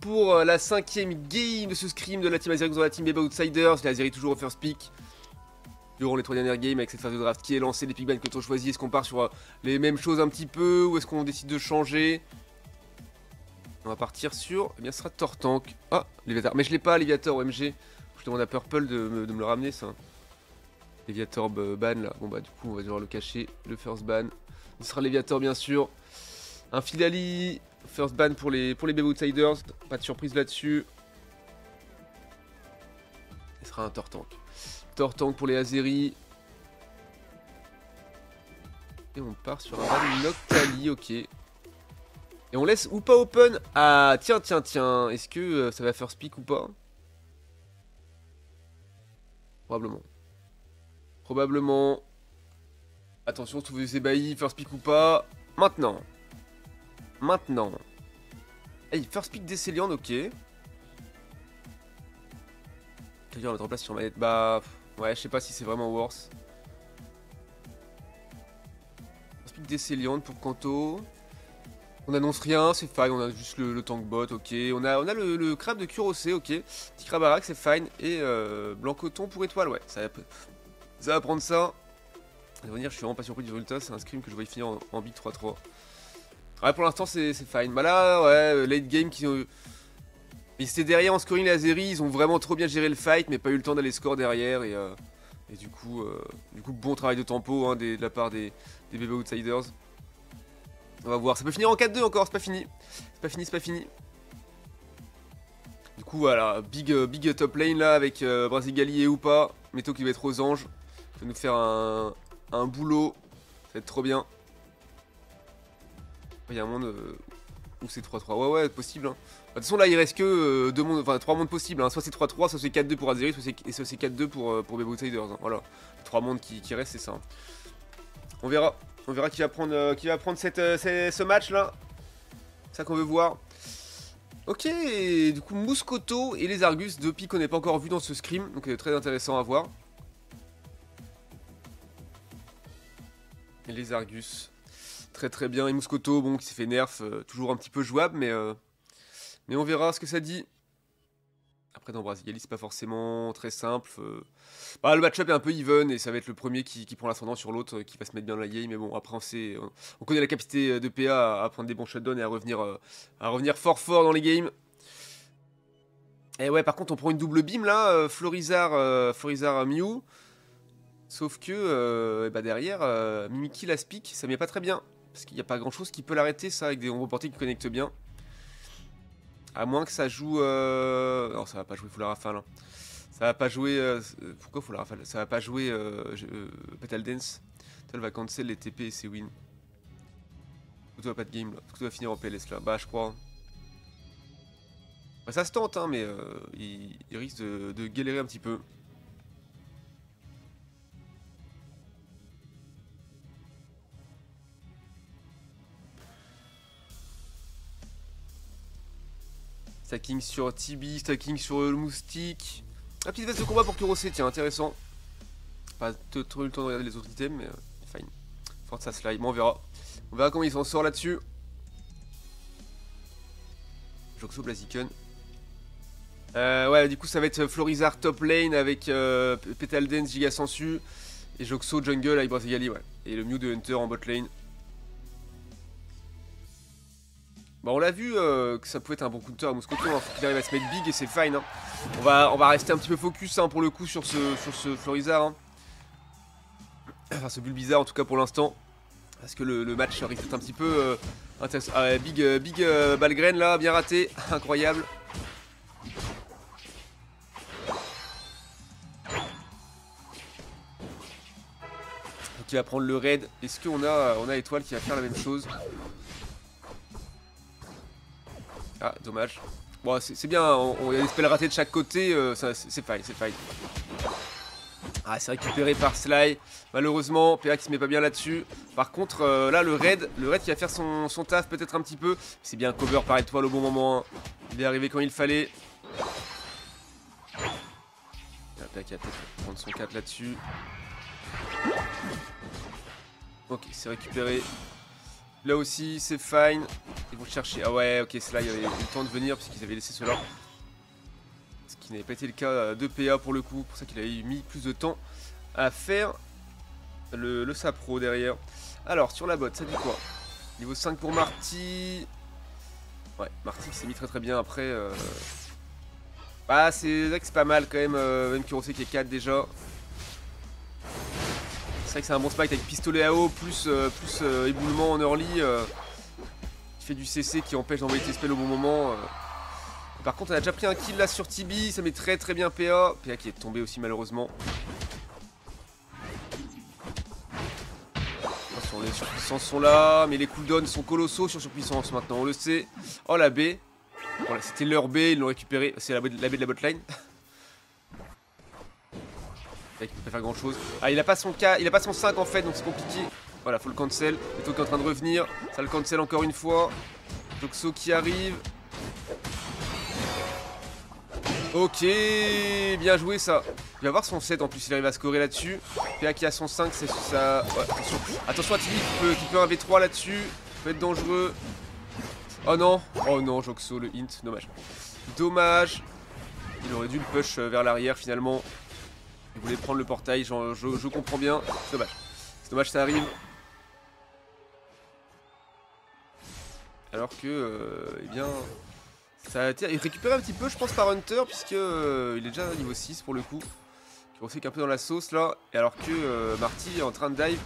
Pour la 5ème game de ce scrim de la team Azeri contre la team BB Outsiders. Les Azeri toujours au first pick durant les 3 dernières games avec cette phase de draft qui est lancée, les pickbans que tu as choisi. Est-ce qu'on part sur les mêmes choses un petit peu ou est-ce qu'on décide de changer? On va partir sur, eh bien ce sera Tortank. Ah, Léviator, mais je l'ai pas Léviator OMG. Je demande à Purple de me le ramener ça. Léviator ban là, bon bah du coup on va devoir le cacher, le first ban. Ce sera Léviator bien sûr. Un Filali, first ban pour les BB Outsiders, pas de surprise là-dessus. Ce sera un Tortank. Tortank pour les Azeri. Et on part sur un ban Noctali, ok. Et on laisse ou pas open. Ah tiens. Est-ce que ça va first pick ou pas? Probablement. Attention, si vous ébahis, first pick ou pas. Maintenant. Hey, first pick d'Esselian, ok. Je vais dire mettre en place sur manette. Bah, ouais, je sais pas si c'est vraiment worse. First pick d'Esselian pour Kanto. On annonce rien, c'est fine. On a juste le tank bot, ok. On a le crabe de Kurose, ok. Petit crabe Arak, c'est fine. Et blanc coton pour étoile, ouais. Ça va prendre ça. Je vais dire, je suis vraiment pas surpris du résultat. C'est un scrim que je vais finir en big 3-3. Ouais, pour l'instant, c'est fine. Bah là, ouais, late game qui. Ils étaient derrière en scoring les Azeri. Ils ont vraiment trop bien géré le fight, mais pas eu le temps d'aller score derrière. Et du coup, bon travail de tempo hein, de la part des BB Outsiders. On va voir. Ça peut finir en 4-2 encore. C'est pas fini. C'est pas fini. Du coup, voilà. Big top lane là avec Brasigali et Oupa. Meto qui va être aux anges. Il va nous faire un boulot. Ça va être trop bien. Il y a un monde où c'est 3-3. Ouais, possible. Hein. De toute façon, là, il reste que 3 mondes possibles. Hein. Soit c'est 3-3, soit c'est 4-2 pour Azeri, soit c'est 4-2 pour BB Outsiders. Hein. Voilà. Les 3 mondes qui restent, c'est ça. Hein. On verra. On verra qui va prendre ce match-là. C'est ça qu'on veut voir. Ok, du coup, Mouscoto et les Argus, 2 pics qu'on n'est pas encore vu dans ce scrim. Donc, très intéressant à voir. Et les Argus. Très bien, et Mouscoto, bon, qui s'est fait nerf, toujours un petit peu jouable, mais on verra ce que ça dit. Après, dans Brasigali, c'est pas forcément très simple. Bah, le match-up est un peu even, et ça va être le premier qui prend l'ascendant sur l'autre, qui va se mettre bien dans la game, mais bon, après, on connaît la capacité de PA à prendre des bons shutdowns et à revenir fort dans les games. Et ouais, par contre, on prend une double beam, là, Florizarr Mew. Sauf que, bah derrière, Mimiki la speak, ça met pas très bien. Parce qu'il n'y a pas grand chose qui peut l'arrêter, ça, avec des ombres portées qui connectent bien. À moins que ça joue. Non, ça va pas jouer Full Rafale. Hein. Ça va pas jouer. Pourquoi Full Rafale? Ça va pas jouer Petal Dance. Toi, va cancel les TP et c'est win. Tout va pas de game là. Tout va finir en PLS là. Bah, je crois. Bah, ça se tente, hein, mais il risque de galérer un petit peu. Stacking sur Tibi, stacking sur le moustique. La petite veste de combat pour Kurose, tiens, intéressant. Pas trop eu le temps de regarder les autres items, mais fine. Forza Slime, on verra. On verra comment il s'en sort là-dessus. Joxo Blaziken. Ouais, du coup, ça va être Florizarr top lane avec Petal Dance, Giga Sensu. Et Joxo jungle avec Brasigali, ouais. Et le Mew de Hunter en bot lane. Bon, on l'a vu que ça pouvait être un bon counter à Mouscoto, hein. Faut qu'il arrive à se mettre big et c'est fine. Hein. On va rester un petit peu focus hein, pour le coup sur ce Florizarr. Hein. Enfin, ce Bulbizarre en tout cas pour l'instant. Parce que le match risque d'être un petit peu intéressant. Ah, big Balgren là, bien raté. Incroyable. Donc il va prendre le raid. Est-ce qu'on a Étoile qui va faire la même chose? Ah, dommage. Bon, c'est bien, il y a des spells ratés de chaque côté, c'est fine. Ah, c'est récupéré par Sly. Malheureusement, PA qui se met pas bien là-dessus. Par contre, là, le raid qui va faire son taf peut-être un petit peu. C'est bien cover par Étoile au bon moment. Hein. Il est arrivé quand il fallait. PA qui va peut-être prendre son 4 là-dessus. Ok, c'est récupéré. Là aussi, c'est fine. Ils vont chercher. Ah ouais, ok, c'est là, il y avait eu le temps de venir parce qu'ils avaient laissé cela. Ce qui n'avait pas été le cas de PA pour le coup. Pour ça qu'il avait mis plus de temps à faire le Sapro derrière. Alors, sur la botte, ça dit quoi? Niveau 5 pour Marty. Ouais, Marty qui s'est mis très très bien après. Ah, c'est vrai que c'est pas mal quand même. Même Kurose qui est 4 déjà. C'est vrai que c'est un bon spike avec pistolet à eau plus éboulement en early. Qui fait du CC qui empêche d'envoyer tes spells au bon moment. Par contre, on a déjà pris un kill là sur Tibi. Ça met très très bien PA. PA qui est tombé aussi malheureusement. Attention, les surpuissances sont là. Mais les cooldowns sont colossaux sur surpuissance maintenant. On le sait. Oh la B. Voilà, c'était leur B. Ils l'ont récupéré. C'est la B de la botline. Il peut pas faire grand chose. Ah, il a pas son K, il a pas son 5 en fait, donc c'est compliqué. Voilà, faut le cancel. Meto qui est en train de revenir. Ça le cancel encore une fois. Toxo qui arrive. Ok, bien joué ça. Il va avoir son 7 en plus, il arrive à scorer là-dessus. PA qui a son 5, c'est ça. Ouais, attention. Attention à Tibi qui peut un V3 là-dessus. Ça peut être dangereux. Oh non. Oh non, Joxo, le hint. Dommage. Dommage. Il aurait dû le push vers l'arrière finalement. Il voulait prendre le portail, je comprends bien. C'est dommage. C'est dommage, ça arrive. Alors que, eh bien, ça a été récupéré un petit peu, je pense, par Hunter, puisque il est déjà niveau 6 pour le coup. On sait qu'un peu dans la sauce là. Et alors que Marty est en train de dive.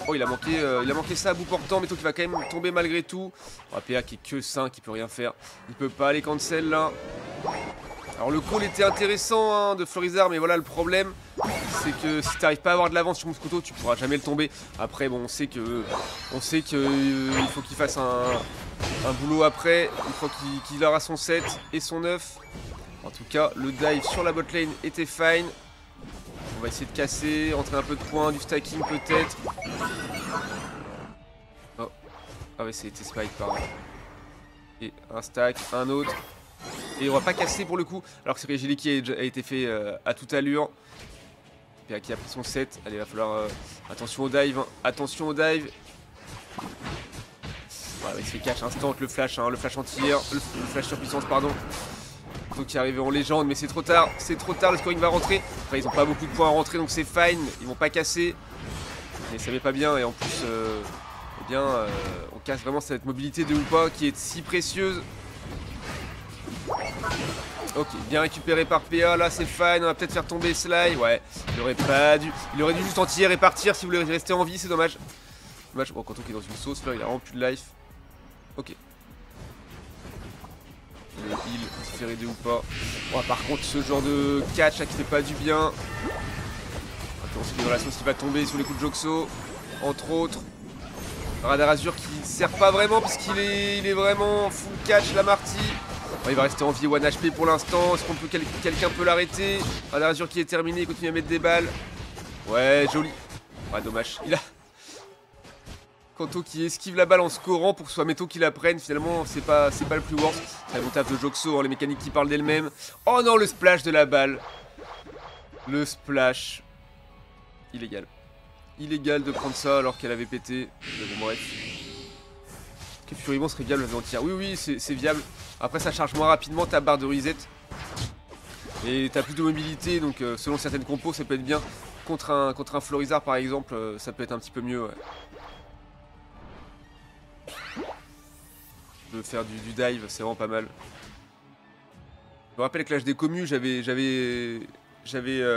Oh, il a manqué ça à bout portant. Meto qui va quand même tomber malgré tout. Oh, PA qui est que 5, il peut rien faire. Il peut pas aller cancel là. Alors le call était intéressant hein, de Florizard, mais voilà le problème, c'est que si t'arrives pas à avoir de l'avance sur Muscoto, tu pourras jamais le tomber. Après bon, on sait que il faut qu'il fasse un boulot après, une fois qu'il aura son 7 et son 9. En tout cas, le dive sur la botlane était fine. On va essayer de casser, rentrer un peu de points, du stacking peut-être. Oh, ah ouais, c'était spike par là. Et un stack, un autre. Et on va pas casser pour le coup, alors que c'est Regili qui a été fait à toute allure. PA qui a pris son 7. Allez, va falloir. Attention au dive, hein. Attention au dive. Voilà, il se fait catch instant, le flash anti-air, le flash sur puissance, pardon. Donc qui est arrivé en légende, mais c'est trop tard, le scoring va rentrer. Après, ils ont pas beaucoup de points à rentrer, donc c'est fine, ils vont pas casser. Mais ça met pas bien, et en plus, eh bien, on casse vraiment cette mobilité de Hoopa qui est si précieuse. Ok, bien récupéré par PA, là c'est fine, on va peut-être faire tomber Sly, ouais, il aurait dû juste anti-air et partir si vous voulez rester en vie, c'est dommage. Dommage, bon, quand on est dans une sauce là, il a vraiment plus de life. Ok. Le heal, différé de ou pas. Bon, par contre, ce genre de catch là qui fait pas du bien. On sait que dans la sauce qui va tomber sur les coups de Joxo, entre autres. Radar Azur qui ne sert pas vraiment puisqu'il est vraiment full catch la Marty. Bon, il va rester en vie 1 HP pour l'instant. Est-ce qu'on peut quelqu'un peut l'arrêter? Radar Azur qui est terminé, il continue à mettre des balles. Ouais, joli. Ouais, dommage. Il a Kanto qui esquive la balle en scorant pour que ce soit Meto qui la prenne. Finalement, c'est pas le plus worst. Très bon taf de Joxo, hein, les mécaniques qui parlent d'elles-mêmes. Oh non, le splash de la balle. Le splash. Illégal. Illégal de prendre ça alors qu'elle avait pété. Mais bon, bref. Que Furibon serait viable avec l'anti-air. Oui, c'est viable. Après, ça charge moins rapidement ta barre de reset. Et t'as plus de mobilité, donc selon certaines compos, ça peut être bien. Contre un Florizard, par exemple, ça peut être un petit peu mieux, ouais. De faire du dive, c'est vraiment pas mal. Je me rappelle que l'âge des commus, j'avais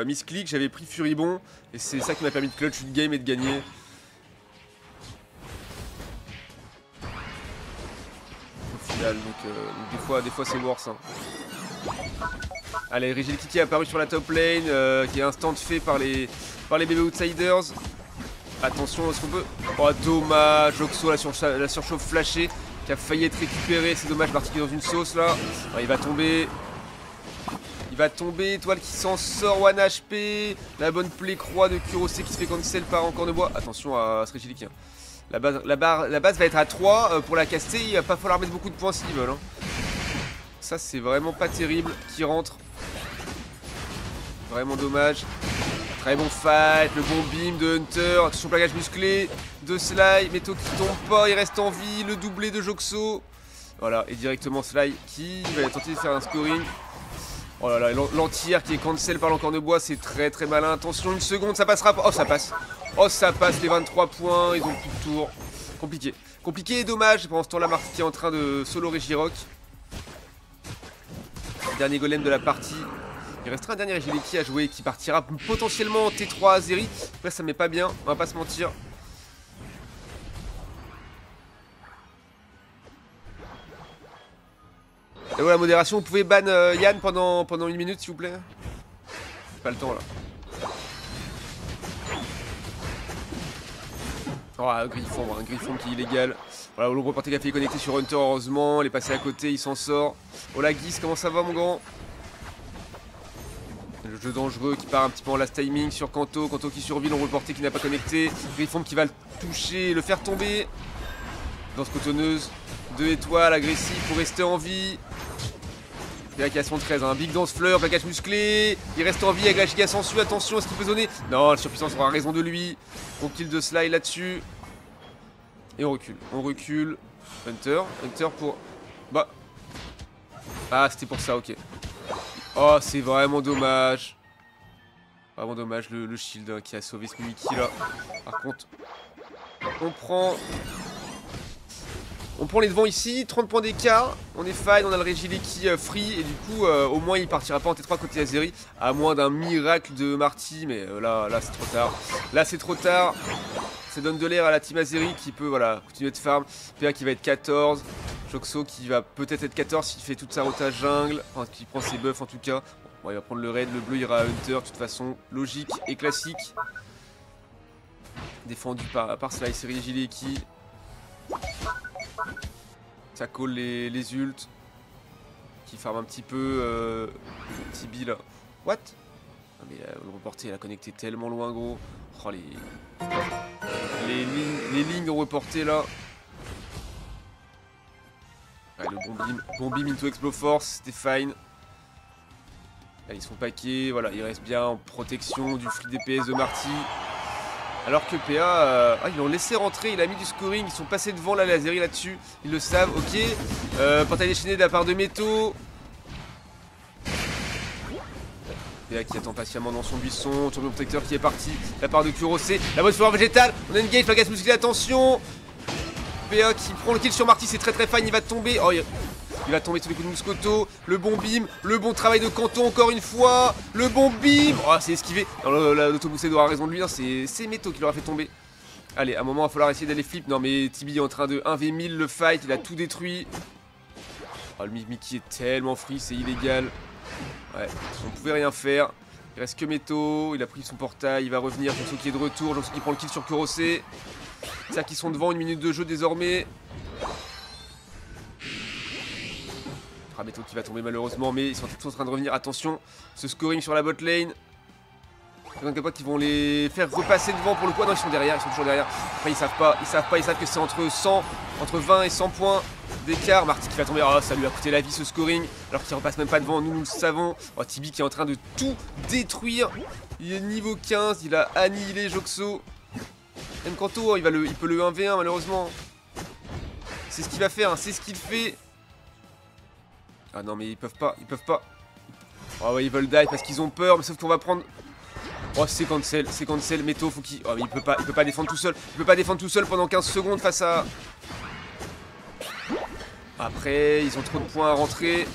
misclick, j'avais pris Furibon, et c'est ça qui m'a permis de clutch une game et de gagner. Au final, donc des fois c'est worse. Hein. Allez, Rigel Kiki est apparu sur la top lane, qui est instant fait par les bébés outsiders. Attention, est-ce qu'on peut... Oh, dommage, Joxo, la surchauffe flashée, qui a failli être récupérée, c'est dommage, Marty qui est dans une sauce là. Oh, il va tomber. Il va tomber, Étoile qui s'en sort, 1 HP. La bonne play croix de Kurose qui se fait cancel par encore de bois. Attention à ce Rigel Kiki. Hein. La base va être à 3, pour la caster, il va pas falloir mettre beaucoup de points s'ils veulent. Hein. Ça c'est vraiment pas terrible, qui rentre. Vraiment dommage. Très bon fight, le bon beam de Hunter, son plagage musclé de Sly, Meto qui tombe pas, il reste en vie, le doublé de Joxo. Voilà, et directement Sly qui va tenter de faire un scoring. Oh là là, l'anti-air qui est cancel par l'encore de bois, c'est très très malin. Attention, une seconde, ça passera pas. Oh, ça passe. Oh, ça passe, les 23 points, ils ont plus de tour. Compliqué. Compliqué et dommage. Pendant ce temps-là, Marty qui est en train de solo Regirock. Dernier golem de la partie. Il restera un dernier Regileki à jouer qui partira potentiellement en T3 à Zeri. Après, ça met pas bien, on va pas se mentir. Et voilà, modération, vous pouvez ban Yann pendant 1 minute s'il vous plaît. J'ai pas le temps là. Oh, un griffon qui est illégal. Voilà, l'ombre porté qui a fait connecter sur Hunter, heureusement. Il est passé à côté, il s'en sort. Oh la Guise, comment ça va mon grand? Le jeu dangereux qui part un petit peu en last timing sur Kanto. Kanto qui survit, l'ombre porté qui n'a pas connecté. Griffon qui va le toucher, le faire tomber. Danse cotonneuse. 2 étoiles, agressif pour rester en vie. Péa qui a son 13, un big dance fleur, plaquage musclé. Il reste en vie avec la giga sensu, attention, est-ce qu'il peut zoner? Non, la surpuissance aura raison de lui. On kill de Sly là-dessus. Et on recule. Hunter pour... Bah... Ah, c'était pour ça, ok. Oh, c'est vraiment dommage. Vraiment dommage, le shield hein, qui a sauvé ce Mimiki là. Par contre, on prend les devants ici, 30 points d'écart. On est fine, on a le Regileki free. Et du coup, au moins il partira pas en T3 côté Azeri. À moins d'un miracle de Marty. Mais là c'est trop tard. Là c'est trop tard. Ça donne de l'air à la team Azeri qui peut voilà, continuer de farm. Péa qui va être 14. Joxo qui va peut-être être 14 s'il fait toute sa rota jungle. Enfin, qui prend ses buffs en tout cas. Bon, il va prendre le raid, le bleu ira à Hunter. De toute façon, logique et classique. Défendu par Sly, c'est Regileki. Ça colle les ults. Qui farm un petit peu. Tibi là. What? Ah, mais le reporté, elle a connecté tellement loin, gros. Oh, les lignes ont reporté là. Ouais, le bon beam into Exploforce, c'était fine. Là, ils sont paqués, voilà, ils restent bien en protection du free DPS de Marty. Alors que PA, ils l'ont laissé rentrer, il a mis du scoring, ils sont passés devant la Lazeri là-dessus. Ils le savent, ok. Portail déchaîné de la part de Meto. PA qui attend patiemment dans son buisson, tourbillon protecteur qui est parti. De la part de Kurosé, la bonne fleur végétale. On a une gage, flagas musclé, attention. PA qui prend le kill sur Marty, c'est très très fine, il va tomber. Oh, il va tomber sous les coups de Muscoto. Le bon beam, le bon travail de Kanto encore une fois. Le bon beam. Oh, c'est esquivé. L'autoboussé doit avoir raison de lui, hein. C'est Meto qui l'aura fait tomber. Allez, à un moment, il va falloir essayer d'aller flip. Non, mais Tibi est en train de 1v1000 le fight, il a tout détruit. Oh, le Mickey est tellement free, c'est illégal. Ouais, on pouvait rien faire. Il reste que Meto, il a pris son portail, il va revenir. Jonsu qui est de retour, Jonsu qui prend le kill sur Kurosé. C'est-à-dire qu'ils sont devant, 1 minute de jeu désormais. Meto qui va tomber malheureusement, mais ils sont tous en train de revenir. Attention, ce scoring sur la bot lane. Qu'ils vont les faire repasser devant pour le coup. Non, ils sont derrière, ils sont toujours derrière. Après, ils savent que c'est entre 20 et 100 points d'écart. Marty qui va tomber. Oh, ça lui a coûté la vie ce scoring. Alors qu'il repasse même pas devant, nous le savons. Oh, Tibi qui est en train de tout détruire. Il est niveau 15, il a annihilé Joxo. Kanto, il peut le 1v1 malheureusement. C'est ce qu'il va faire, hein, c'est ce qu'il fait. Ah non mais ils peuvent pas. Oh ouais, ils veulent die parce qu'ils ont peur, mais sauf qu'on va prendre... Oh, c'est cancel, Meto, faut qu'il... Oh mais il peut pas défendre tout seul. Il peut pas défendre tout seul pendant 15 secondes face à... Après, ils ont trop de points à rentrer.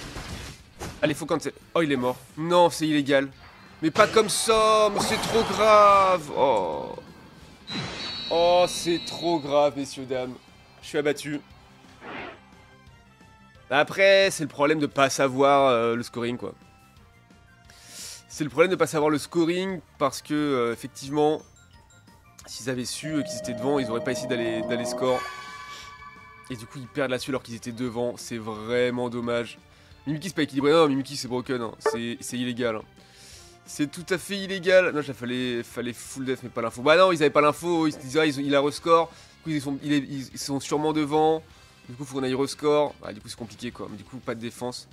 Allez, faut cancel. Oh, il est mort. Non, c'est illégal. Mais pas comme ça, mais c'est trop grave. Oh. Oh, c'est trop grave, messieurs, dames. Je suis abattu. Après, c'est le problème de pas savoir le scoring, quoi. C'est le problème de pas savoir le scoring parce que, effectivement, s'ils avaient su qu'ils étaient devant, ils auraient pas essayé d'aller score. Et du coup, ils perdent là-dessus alors qu'ils étaient devant. C'est vraiment dommage. Mimiki, c'est pas équilibré. Non, Mimiki, c'est broken. Hein. C'est illégal. Hein. C'est tout à fait illégal. Non, il fallait full def, mais pas l'info. Bah non, ils avaient pas l'info. Ils se disaient, il a rescore. Du coup, ils sont sûrement devant. Du coup, faut qu'on aille rescore. Ah, du coup, c'est compliqué, quoi. Mais du coup, pas de défense.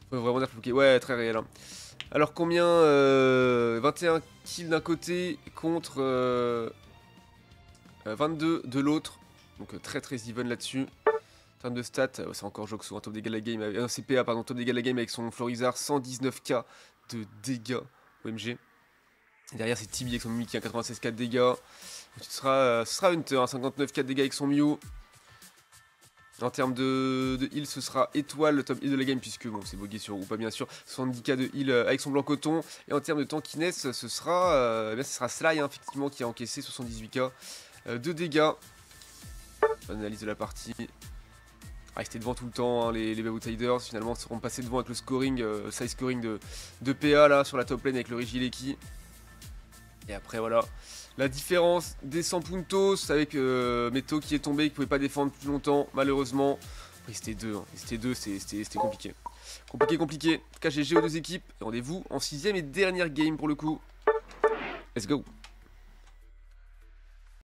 Faut vraiment dire compliqué. Ouais, très réel. Hein. Alors, combien 21 kills d'un côté contre 22 de l'autre. Donc, très très even là-dessus. termes de stats, c'est encore Joxo, un top dégâts de la game, CPA, pardon, top dégâts de la game avec son Florizard, 119k de dégâts OMG. Et derrière, c'est Tibi avec son Mimi qui a 96k de dégâts. Donc, ce sera Hunter, 59k de dégâts avec son Mew. En termes de heal, ce sera Étoile, le top heal de la game, puisque bon, c'est bogué sur ou pas bien sûr. 70k de heal avec son blanc coton. Et en termes de tankiness, ce sera Sly, hein, effectivement, qui a encaissé 78k de dégâts. Bonne analyse de la partie. Ah, ils étaient devant tout le temps, hein, les Babu Tiders. Finalement, seront passés devant avec le scoring, side scoring de PA là sur la top lane avec le Regileki. Et après, voilà. La différence des 100 puntos avec Meto qui est tombé, qui pouvait pas défendre plus longtemps, malheureusement. Après, c'était deux, hein. C'était compliqué. Compliqué. En tout cas, GG aux deux équipes. Rendez-vous en 6ème et dernière game pour le coup. Let's go.